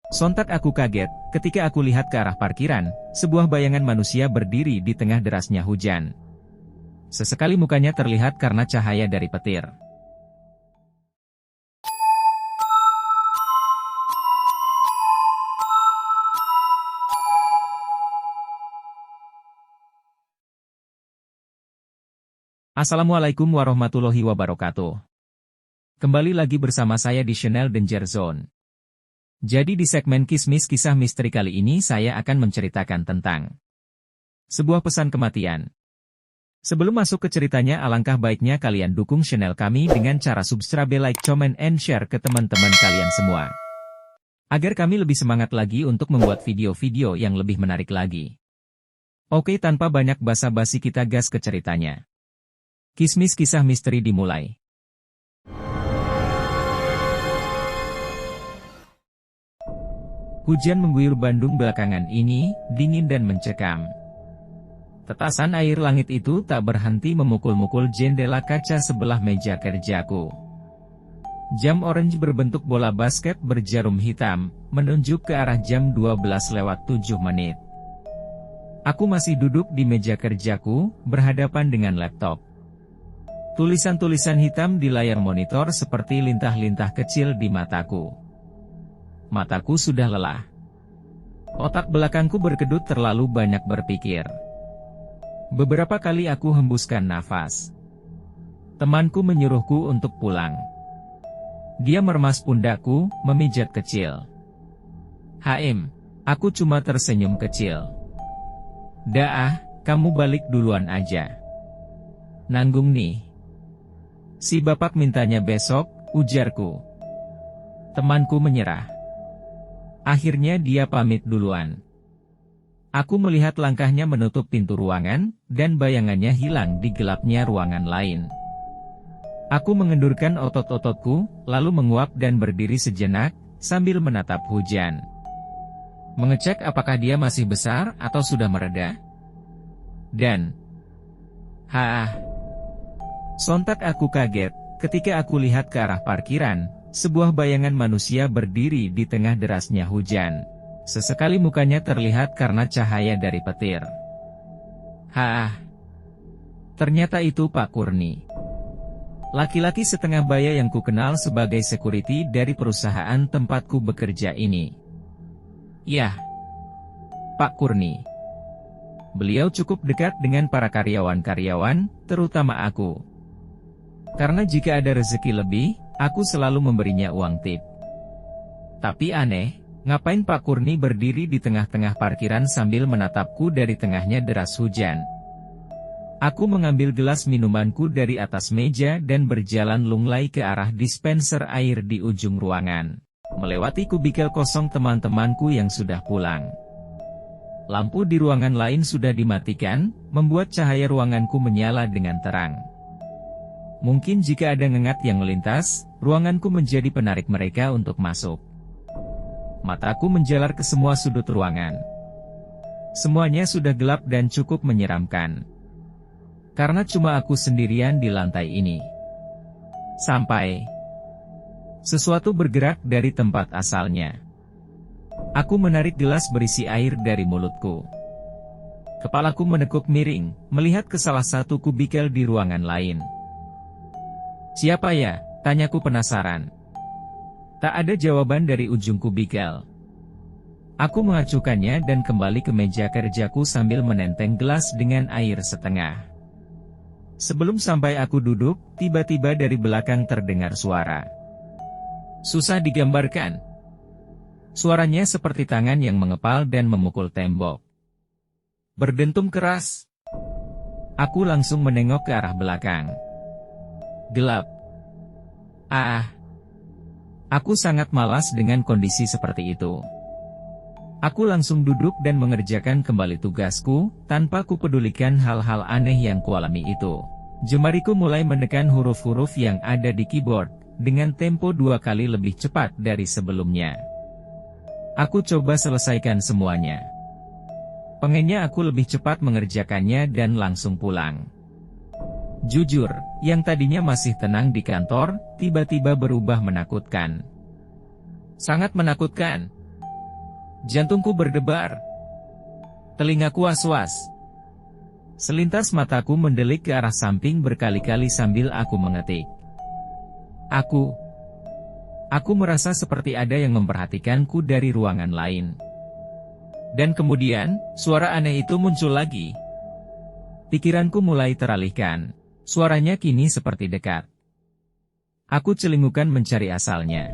Sontak aku kaget, ketika aku lihat ke arah parkiran, sebuah bayangan manusia berdiri di tengah derasnya hujan. Sesekali mukanya terlihat karena cahaya dari petir. Assalamualaikum warahmatullahi wabarakatuh. Kembali lagi bersama saya di channel Danger Zone. Jadi di segmen Kismis Kisah Misteri kali ini saya akan menceritakan tentang sebuah pesan kematian. Sebelum masuk ke ceritanya, alangkah baiknya kalian dukung channel kami dengan cara subscribe, like, comment, and share ke teman-teman kalian semua. Agar kami lebih semangat lagi untuk membuat video-video yang lebih menarik lagi. Oke, tanpa banyak basa-basi kita gas ke ceritanya. Kismis Kisah Misteri dimulai. Hujan mengguyur Bandung belakangan ini, dingin dan mencekam. Tetasan air langit itu tak berhenti memukul-mukul jendela kaca sebelah meja kerjaku. Jam orange berbentuk bola basket berjarum hitam, menunjuk ke arah jam 12:07. Aku masih duduk di meja kerjaku, berhadapan dengan laptop. Tulisan-tulisan hitam di layar monitor seperti lintah-lintah kecil di mataku. Mataku sudah lelah. Otak belakangku berkedut terlalu banyak berpikir. Beberapa kali aku hembuskan nafas. Temanku menyuruhku untuk pulang. Dia meremas pundakku, memijat kecil. "HM," aku cuma tersenyum kecil. "Dah, kamu balik duluan aja. Nanggung nih. Si bapak mintanya besok," ujarku. Temanku menyerah. Akhirnya dia pamit duluan. Aku melihat langkahnya menutup pintu ruangan, dan bayangannya hilang di gelapnya ruangan lain. Aku mengendurkan otot-ototku, lalu menguap dan berdiri sejenak, sambil menatap hujan. Mengecek apakah dia masih besar atau sudah mereda. Dan sontak aku kaget, ketika aku lihat ke arah parkiran, sebuah bayangan manusia berdiri di tengah derasnya hujan. Sesekali mukanya terlihat karena cahaya dari petir. Ternyata itu Pak Kurni. Laki-laki setengah baya yang kukenal sebagai security dari perusahaan tempatku bekerja ini. Yah, Pak Kurni. Beliau cukup dekat dengan para karyawan-karyawan, terutama aku. Karena jika ada rezeki lebih, aku selalu memberinya uang tip. Tapi aneh, ngapain Pak Kurni berdiri di tengah-tengah parkiran sambil menatapku dari tengahnya deras hujan? Aku mengambil gelas minumanku dari atas meja dan berjalan lunglai ke arah dispenser air di ujung ruangan. Melewati kubikel kosong teman-temanku yang sudah pulang. Lampu di ruangan lain sudah dimatikan, membuat cahaya ruanganku menyala dengan terang. Mungkin jika ada ngengat yang melintas, ruanganku menjadi penarik mereka untuk masuk. Mataku menjalar ke semua sudut ruangan. Semuanya sudah gelap dan cukup menyeramkan. Karena cuma aku sendirian di lantai ini. Sampai sesuatu bergerak dari tempat asalnya. Aku menarik gelas berisi air dari mulutku. Kepalaku menekuk miring, melihat ke salah satu kubikel di ruangan lain. "Siapa ya?" tanyaku penasaran. Tak ada jawaban dari ujung kubikel. Aku mengacukannya dan kembali ke meja kerjaku sambil menenteng gelas dengan air setengah. Sebelum sampai aku duduk, tiba-tiba dari belakang terdengar suara. Susah digambarkan. Suaranya seperti tangan yang mengepal dan memukul tembok. Berdentum keras. Aku langsung menengok ke arah belakang. Gelap. Aku sangat malas dengan kondisi seperti itu. Aku langsung duduk dan mengerjakan kembali tugasku, tanpa kupedulikan hal-hal aneh yang kualami itu. Jemariku mulai menekan huruf-huruf yang ada di keyboard, dengan tempo 2 kali lebih cepat dari sebelumnya. Aku coba selesaikan semuanya. Pengennya aku lebih cepat mengerjakannya dan langsung pulang. Jujur, yang tadinya masih tenang di kantor, tiba-tiba berubah menakutkan. Sangat menakutkan. Jantungku berdebar. Telingaku was-was. Selintas mataku mendelik ke arah samping berkali-kali sambil aku mengetik. Aku merasa seperti ada yang memperhatikanku dari ruangan lain. Dan kemudian, suara aneh itu muncul lagi. Pikiranku mulai teralihkan. Suaranya kini seperti dekat. Aku celingukan mencari asalnya.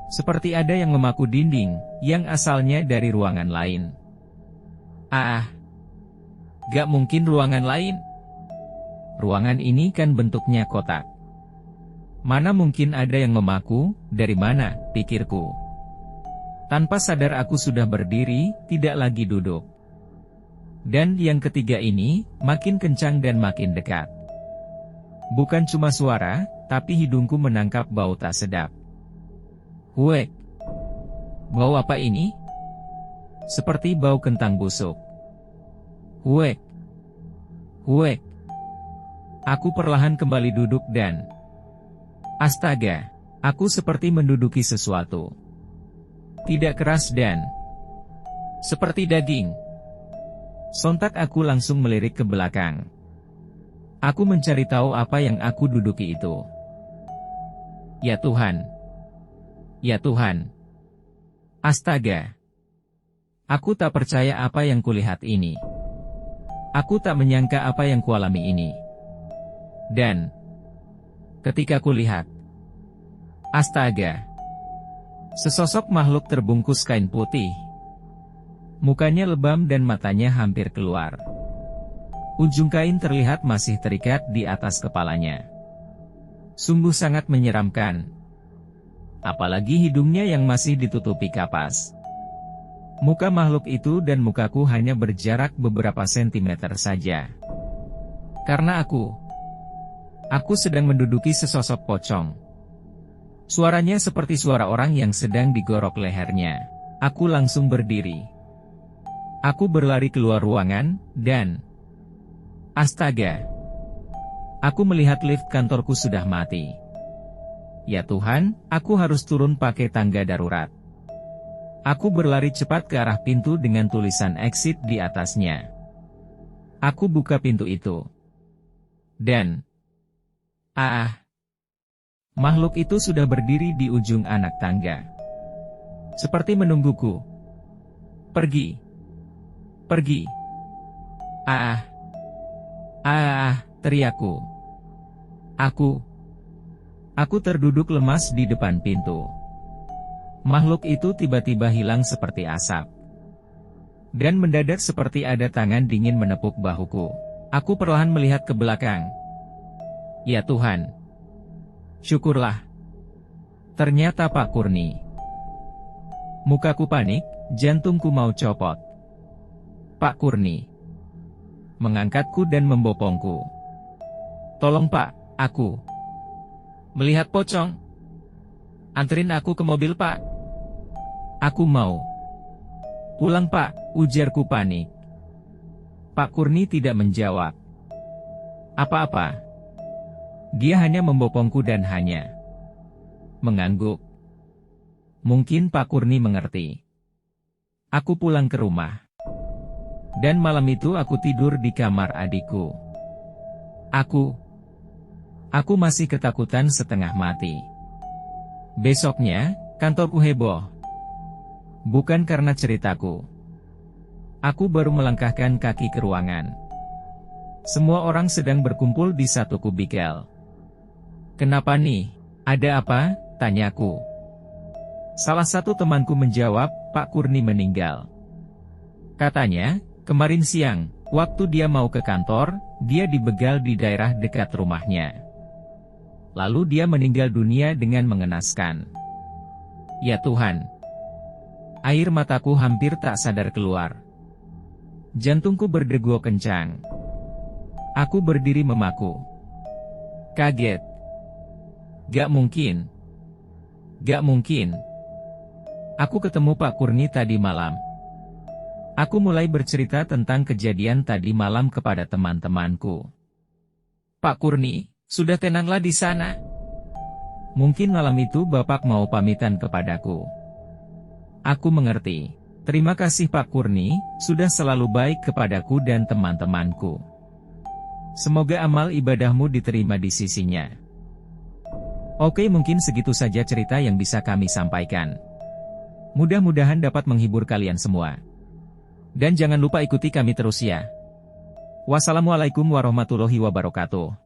Seperti ada yang memaku dinding, yang asalnya dari ruangan lain. Gak mungkin ruangan lain. Ruangan ini kan bentuknya kotak. Mana mungkin ada yang memaku, dari mana, pikirku. Tanpa sadar aku sudah berdiri, tidak lagi duduk. Dan yang ketiga ini, makin kencang dan makin dekat. Bukan cuma suara, tapi hidungku menangkap bau tak sedap. Huek. Bau apa ini? Seperti bau kentang busuk. Huek. Huek. Aku perlahan kembali duduk dan... Astaga, aku seperti menduduki sesuatu. Tidak keras dan... seperti daging. Sontak aku langsung melirik ke belakang. Aku mencari tahu apa yang aku duduki itu. Ya Tuhan. Ya Tuhan. Astaga. Aku tak percaya apa yang kulihat ini. Aku tak menyangka apa yang kualami ini. Dan ketika kulihat, astaga, sesosok makhluk terbungkus kain putih. Mukanya lebam dan matanya hampir keluar. Ujung kain terlihat masih terikat di atas kepalanya. Sungguh sangat menyeramkan. Apalagi hidungnya yang masih ditutupi kapas. Muka makhluk itu dan mukaku hanya berjarak beberapa sentimeter saja. Karena aku sedang menduduki sesosok pocong. Suaranya seperti suara orang yang sedang digorok lehernya. Aku langsung berdiri. Aku berlari keluar ruangan, dan... astaga! Aku melihat lift kantorku sudah mati. Ya Tuhan, aku harus turun pakai tangga darurat. Aku berlari cepat ke arah pintu dengan tulisan exit di atasnya. Aku buka pintu itu. Dan... makhluk itu sudah berdiri di ujung anak tangga. Seperti menungguku. Pergi. Pergi. Teriakku. Aku terduduk lemas di depan pintu. Makhluk itu tiba-tiba hilang seperti asap. Dan mendadak seperti ada tangan dingin menepuk bahuku. Aku perlahan melihat ke belakang. Ya Tuhan. Syukurlah. Ternyata Pak Kurni. Mukaku panik, jantungku mau copot. Pak Kurni mengangkatku dan membopongku. Tolong Pak, aku melihat pocong. Anterin aku ke mobil Pak. Aku mau pulang Pak, ujarku panik. Pak Kurni tidak menjawab apa-apa. Dia hanya membopongku dan hanya mengangguk. Mungkin Pak Kurni mengerti. Aku pulang ke rumah. Dan malam itu aku tidur di kamar adikku. Aku masih ketakutan setengah mati. Besoknya, kantorku heboh. Bukan karena ceritaku. Aku baru melangkahkan kaki ke ruangan. Semua orang sedang berkumpul di satu kubikel. Kenapa nih? Ada apa? Tanyaku. Salah satu temanku menjawab, Pak Kurni meninggal. Katanya, kemarin siang, waktu dia mau ke kantor, dia dibegal di daerah dekat rumahnya. Lalu dia meninggal dunia dengan mengenaskan. Ya Tuhan. Air mataku hampir tak sadar keluar. Jantungku berdegup kencang. Aku berdiri memaku. Kaget. Gak mungkin. Gak mungkin. Aku ketemu Pak Kurni tadi malam. Aku mulai bercerita tentang kejadian tadi malam kepada teman-temanku. Pak Kurni, sudah tenanglah di sana. Mungkin malam itu Bapak mau pamitan kepadaku. Aku mengerti. Terima kasih Pak Kurni, sudah selalu baik kepadaku dan teman-temanku. Semoga amal ibadahmu diterima di sisinya. Oke, mungkin segitu saja cerita yang bisa kami sampaikan. Mudah-mudahan dapat menghibur kalian semua. Dan jangan lupa ikuti kami terus ya. Wassalamualaikum warahmatullahi wabarakatuh.